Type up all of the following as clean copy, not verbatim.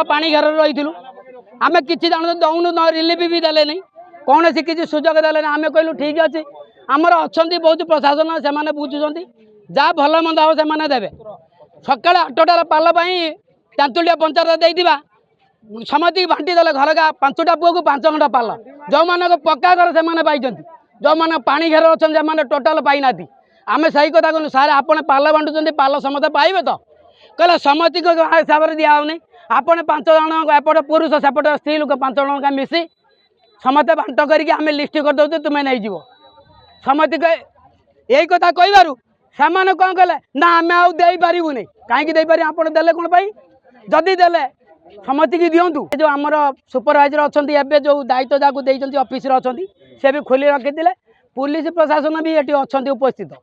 पानी घर रही आम कि दौनु रिलीफ भी देले नहीं कौन सी किसी सुजोग देले आम कहलु ठीक अच्छे आमर अच्छा बहुत प्रशासन से बुझुंट जहाँ भल मंद हम से देवे सका 8टार पाल तेंतुलिया पंचायत देता समति बांटी देले घर का 5टा पुआ को 5 घंटा पाल जो मान पक्का घर से पाई जो मैंने पानी घेर अच्छा से टोटाल पाई ना आम सही कथा कहूँ सारे आपने पाल बांटुं पाल समस्ते पाइबे तो कहले समति को हिसाब से दिहनी आपने 5 जन एपटे पुरुष सेपटे स्त्री लोक 5 जन का मिसी समस्ते बांट करके आम लिस्ट करदे तुम्हें नहीं जीव समति को यही कथा कहबार से कौन कहले ना आम आईपारूनी कहीं आप देले कौन पाई जदि देले समति की दिंतु जो आमर सुपरवाइजर अच्छा जो दायित्व जहाँ ऑफिस अच्छा सी भी खोली रखी पुलिस प्रशासन भी ये अच्छा उपस्थित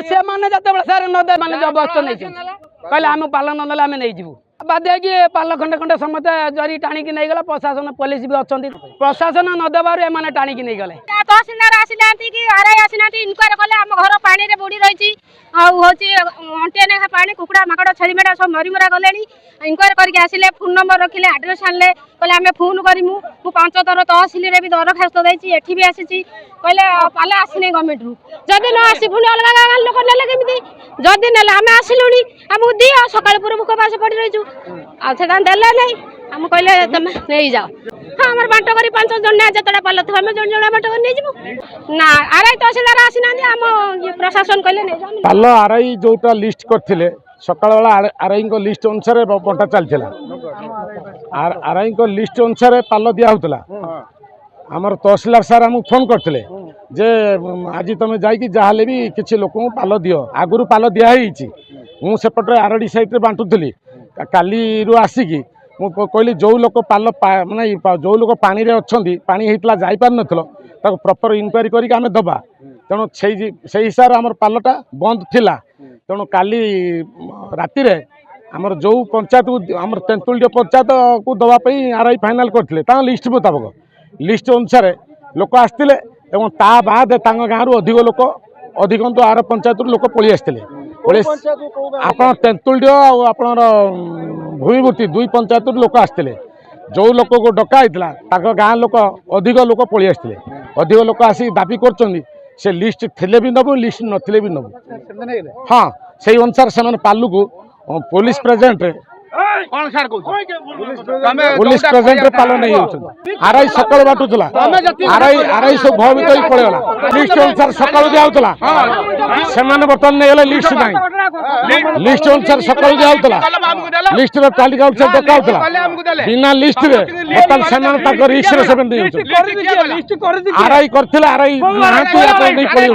से मैंने जो सारे नदे मैंने जबरदस्त नहीं कहले आम पाल नदेले आम नहीं जीवु बाध्य कि पाल खंडे खंडे समस्ते जरी टाणिकी नहीं गला प्रशासन पुलिस भी अच्छा प्रशासन नदेबार एम टाणिकी नहीं गले तहसीलदार आसीना कि आरआई आसीना इनक्वारी कले आम घर पानी रे बुड़ी रही अंटे नेखा पानी कुकुड़ा माकड़ छेली मेढ़ा सब मरी मुरा गले इनक्वारी करके आसिले फोन नंबर रखिले आड्रेस आनले कहले आम फोन करमु मु 5 थर तहसील रे भी दरखास्त देछि एठी भी आसी कहले पाल आसीने गवर्नमेंट रु जदि न आसी पुणी अलग अलग लोक नेले केमिति जदि नेले आम आसिलुनी आमु दियो सकाळ पूर्व उपास पड़ी रहिछु आ से देले नहीं आम कहले तुम नहीं जाओ हाँ आम बांट कर 5 जन जतटा पाल थो आम जन जन बांट कर नहीं जीवु ना आरआई तहसीलदार आसीना आम प्रशासन कहले नहीं जाओ पाल आरआई जोटा लिस्ट करथिले सकाळ वाला आरआई को लिस्ट अनुसार बंटा चलथिला आरआई को लिस्ट अनुसार पाल दिया होतला आमर तहसीलदार सार आमको फोन करते जे आज तुम जाले भी किसी लोक पाल दियो आगुरी पाल दिखाई मुझेपटे आरडी साइड बांटुली काली आसिकी मुझे कहली जो लोक पाल माने जो लोक पानी रे अच्छा पानी होता जापार नथिलो ताको प्रॉपर इनक्वारी करके आम दबा तेणु से हिसाब से आमर पालटा बंद थिला तेणु काली राति रे आमर जो पंचायत को आमर तेंतुलिया पंचायत को दवाई आरआई फाइनाल करते लिस्ट मुताबक लिस्ट अनुसार लोक आसते ता बाद गाँव अधिक लोक अधिकंतु आर पंचायत लोक पलि आसते आप तेंतुलिया आप भूमिभूति 2 पंचायत लोक आसते जो लोक को डका होता गाँ लोक अधिक लोक पलि आसते अधिक लोक आसिक दाबी कर से लिस्ट थे भी नबू लिस्ट नथिले भी नबू हाँ से अनुसार से पालू को पुलिस प्रेजेंट पुलिस प्रेजेंट पाल नहीं आरआई सकाल बांटुला आरआई सब भयभीत ही पड़ेगा लिस्ट अनुसार सकाल दिया से बर्तमान नहीं गले लिस्ट ना लिस्ट अनुसार सकाल दिया लिस्ट तालिका अनुसार डका बिना लिस्ट बर्तमान से रिश्त आरआई करते आरआई नहीं पड़े।